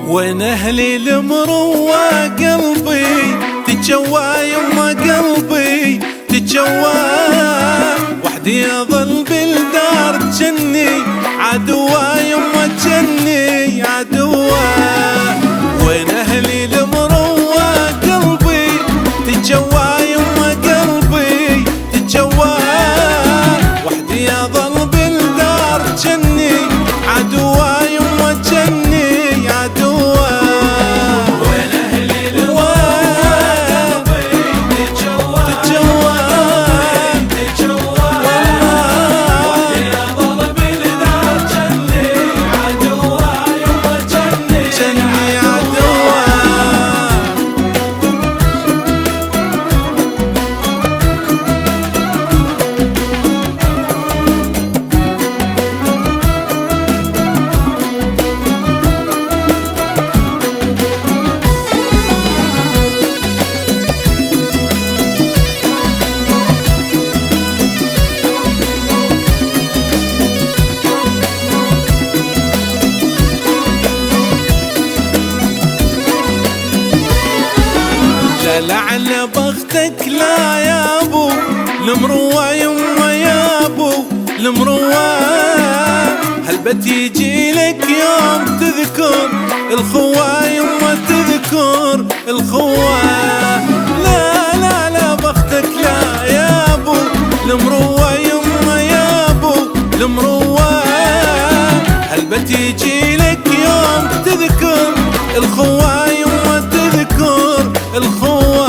وين اهلي المروة قلبي تجوى يما قلبي تجوى وحدي اظل بالدار جني عدوى يما جني عدوى وين اهلي المروة قلبي تجوى يما قلبي تجوى وحدي اظل بالدار جني عدوى يما جني عدوى لعل بختك لا يا ابو المروة يما يا ابو المروة هالبت يجي لك يوم تذكر الخوة يما تذكر الخوة لا لا لا بختك لا يا ابو المروة يما يا ابو المروة هالبت يجي لك يوم تذكر الخوة يما تذكر الخوة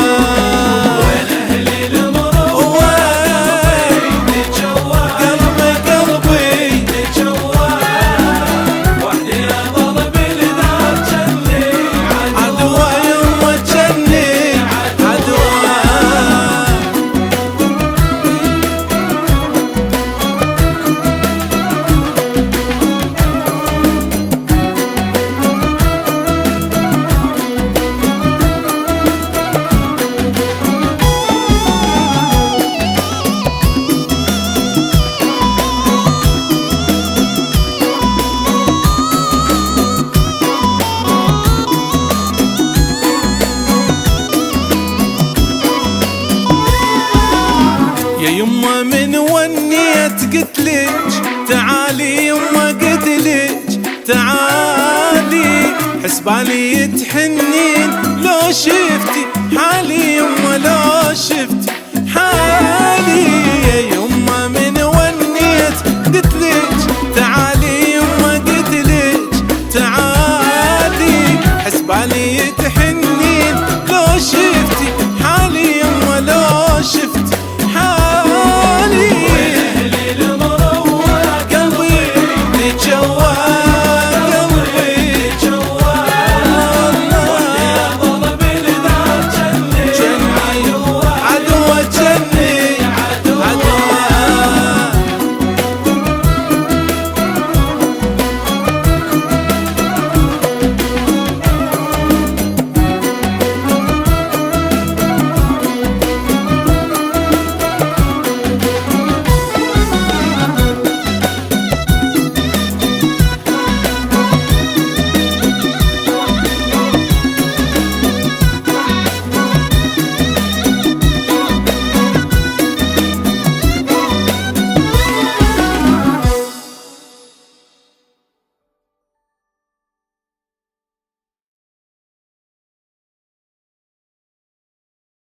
يا يما من ونيت قتلج تعالي يما قتلج تعالي حسبالي تحنين لو شفتي حالي